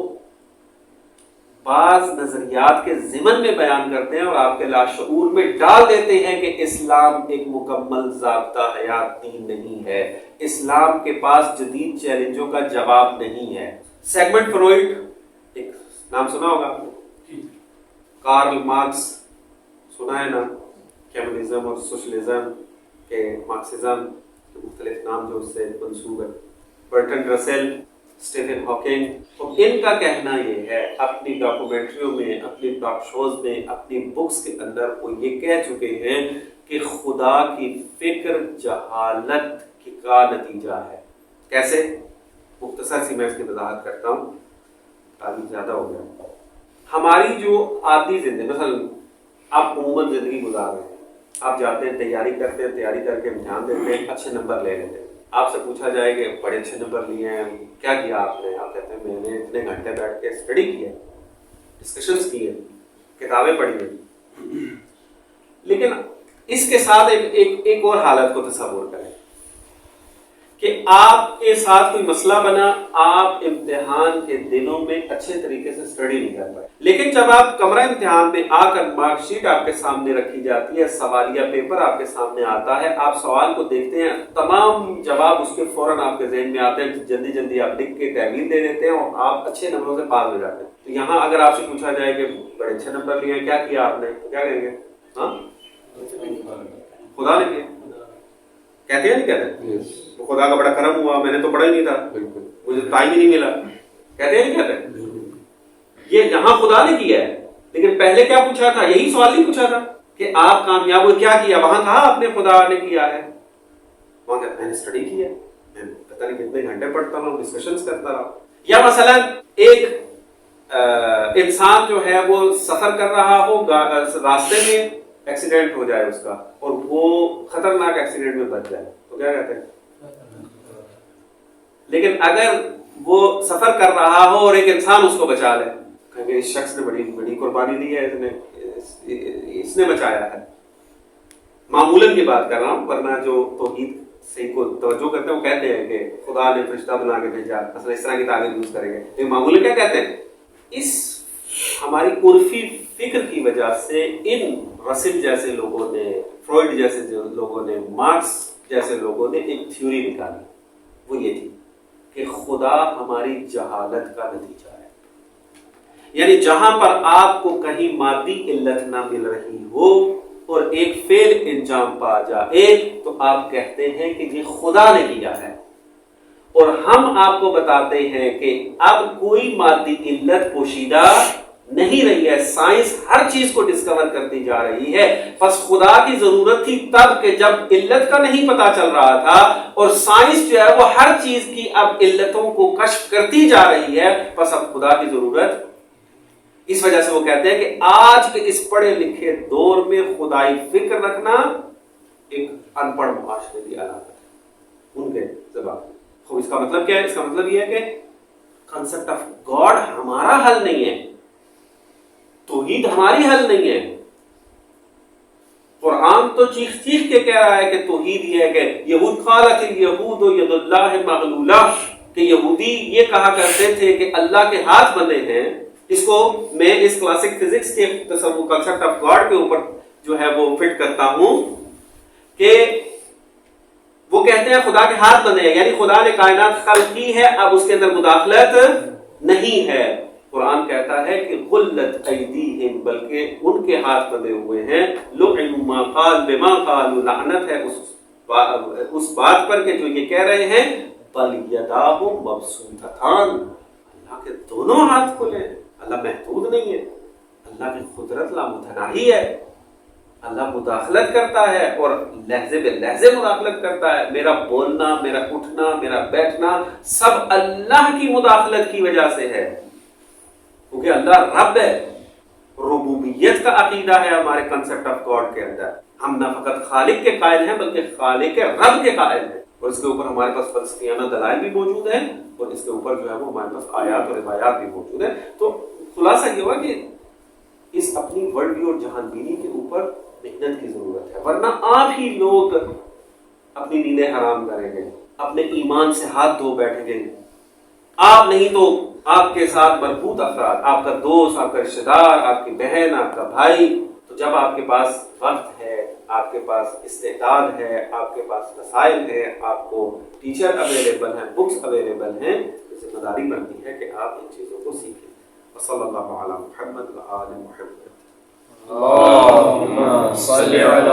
بعض نظریات کے ضمن میں بیان کرتے ہیں اور آپ کے لاشعور میں ڈال دیتے ہیں کہ اسلام ایک مکمل ضابطہ حیات دین نہیں ہے، اسلام کے پاس جدید چیلنجوں کا جواب نہیں ہے. سیگمنٹ فروئڈ ایک نام سنا ہوگا آپ نے، کارل مارکس سنا ہے نا، کیمنزم اور سوشلزم کے مارکسزم کے مختلف نام جو اس سے منسوب ہے. برٹن رسل، اسٹیفن ہاکنگ. تو ان کا کہنا یہ ہے اپنی ڈاکومنٹریوں میں، اپنی ٹاک شوز میں، اپنی بکس کے اندر وہ یہ کہہ چکے ہیں کہ خدا کی فکر جہالت کا نتیجہ ہے. کیسے؟ مختصر سی میں اس کی وضاحت کرتا ہوں، تعلیم زیادہ ہو گیا. ہماری جو عادی زندگی، مثلا آپ عموماً زندگی گزار رہے ہیں، آپ جاتے ہیں تیاری کرتے ہیں، تیاری کر کے امتحان دیتے ہیں، اچھے نمبر لے لیتے ہیں. آپ سے پوچھا جائے کہ بڑے اچھے نمبر لیے ہیں، کیا کیا آپ نے؟ آپ کہتے ہیں میں نے اتنے گھنٹے بیٹھ کے اسٹڈی کی ہے، ڈسکشنز کی ہیں، کتابیں پڑھی ہیں. لیکن اس کے ساتھ ایک اور حالت کو تصور کریں کہ آپ کے ساتھ کوئی مسئلہ بنا، آپ امتحان کے دنوں میں اچھے طریقے سے اسٹڈی نہیں کر پائے، لیکن جب آپ کمرہ امتحان میں آ کر مارک شیٹ آپ کے سامنے رکھی جاتی ہے، سوالیہ پیپر آپ کے سامنے آتا ہے، آپ سوال کو دیکھتے ہیں، تمام جواب اس کے فوراً آپ کے ذہن میں آتے ہیں، جلدی جلدی آپ لکھ کے تحویل دے دیتے ہیں اور آپ اچھے نمبروں سے پاس ہو جاتے ہیں. تو یہاں اگر آپ سے پوچھا جائے کہ بڑے اچھے نمبر لیے ہیں، کیا کیا آپ نے، تو کیا کہیں گے؟ ہاں خدا نے کیا. کہتے ہیں نہیں کہتے؟ خدا کا بڑا کرم ہوا، میں نے تو پڑھا ہی نہیں تھا، مجھے ٹائم ہی نہیں ملا. کہتے ہیں نہیں کہتے؟ یہ یہاں خدا نے کیا ہے، لیکن پہلے کیا پوچھا تھا؟ یہی سوال نہیں پوچھا تھا کہ آپ کامیاب ہوئے، کیا کیا؟ وہاں کہا آپ نے خدا نے کیا ہے، وہاں کہتے میں نے اسٹڈی کی ہے، میں پتہ نہیں کتنے گھنٹے پڑھتا رہا، ڈسکشنز کرتا رہا. یا مثلا ایک انسان جو ہے وہ سفر کر رہا ہو، راستے میں ایکسیڈنٹ ہو جائے اس کا اور وہ خطرناک ایکسیڈنٹ میں بچ جائے، تو کیا کہتے ہیں؟ لیکن اگر وہ سفر کر رہا ہو اور ایک انسان اس کو بچا لے کہیں گے اس شخص نے بڑی بڑی قربانی دی ہے، اس نے بچایا ہے. معمولاً کی بات کر رہا ہوں، ورنہ جو توحید صحیح کو توجہ کرتے ہیں وہ کہتے ہیں کہ خدا نے فرشتہ بنا کے بھیجا، مثلا اس طرح کی تعبیر یوز کریں گے. لیکن معمولاً کیا کہتے ہیں؟ اس ہماری عرفی فکر کی وجہ سے ان رسل جیسے لوگوں نے، فروئڈ جیسے لوگوں نے، مارکس جیسے لوگوں نے ایک تھیوری نکالی. وہ یہ تھی کہ خدا ہماری جہالت کا نتیجہ ہے. یعنی جہاں پر آپ کو کہیں مادی علت نہ مل رہی ہو اور ایک فعل انجام پا جائے تو آپ کہتے ہیں کہ یہ خدا نے کیا ہے. اور ہم آپ کو بتاتے ہیں کہ اب کوئی مادی علت پوشیدہ نہیں رہی ہے، سائنس ہر چیز کو ڈسکور کرتی جا رہی ہے. بس خدا کی ضرورت تھی تب کہ جب علت کا نہیں پتا چل رہا تھا، اور سائنس جو ہے وہ ہر چیز کی اب علتوں کو کشف کرتی جا رہی ہے. بس اب خدا کی ضرورت. اس وجہ سے وہ کہتے ہیں کہ آج کے اس پڑھے لکھے دور میں خدائی فکر رکھنا ایک ان پڑھ معاشرے کی علامت ہے ان کے زبان. خوب اس کا مطلب کیا ہے؟ اس کا مطلب یہ ہے کہ کنسپٹ آف گاڈ ہمارا حل نہیں ہے، توحید ہماری حل نہیں ہے. قرآن تو چیخ چیخ کے کہہ رہا ہے کہ توحید یہ ہے کہ یہود قالت الیہود ید اللہ مغلولہ، کہ یہودی یہ کہا کرتے تھے کہ اللہ کے ہاتھ بندے ہیں. اس کو میں اس کلاسک فزکس کے تصور کنسپٹ آف گاڈ کے اوپر جو ہے وہ فٹ کرتا ہوں کہ وہ کہتے ہیں خدا کے ہاتھ بندے ہیں، یعنی خدا نے کائنات خلق کی ہے، اب اس کے اندر مداخلت نہیں ہے. قرآن کہتا ہے کہ غلت ایدیہم، بلکہ ان کے ہاتھ بندے ہوئے ہیں. لعنوا ما قال بما قالوا، لعنت ہے اس بات پر کہ جو یہ کہہ رہے ہیں. بل یداہ مبسوطتان، اللہ کے دونوں ہاتھ کھلے ہیں. اللہ محدود نہیں ہے، اللہ کی قدرت لامتناہی ہے. اللہ مداخلت کرتا ہے اور لہجے بے لہجے مداخلت کرتا ہے. میرا بولنا، میرا اٹھنا، میرا بیٹھنا سب اللہ کی مداخلت کی وجہ سے ہے، کیونکہ اللہ رب ہے. ربوبیت کا عقیدہ ہے ہمارے کنسپٹ آف گاڈ کے اندر. ہم نہ فقط خالق کے قائل ہیں بلکہ خالق رب کے قائل ہیں. اور اس کے اوپر ہمارے پاس فلسفیانہ دلائل بھی موجود ہیں، اور اس کے اوپر جو ہے وہ ہمارے پاس آیات اور روایات بھی موجود ہیں. تو خلاصہ یہ ہوا کہ اس اپنی ورلڈ ویو اور جہان بینی کے اوپر محنت کی ضرورت ہے، ورنہ آپ ہی لوگ اپنی نیندیں حرام کریں گے، اپنے ایمان سے ہاتھ دھو بیٹھیں گے. آپ نہیں تو آپ کے ساتھ مربوط افراد، آپ کا دوست، آپ کا رشتہ دار، آپ کی بہن، آپ کا بھائی. تو جب آپ کے پاس وقت ہے، آپ کے پاس استعداد ہے، آپ کے پاس وسائل ہے، آپ کو ٹیچر اویلیبل ہیں، بکس اویلیبل ہیں، تو ذمہ داری بنتی ہے کہ آپ ان چیزوں کو سیکھیں. وصلی اللہ علی محمد و آل محمد. اللہم صلی علی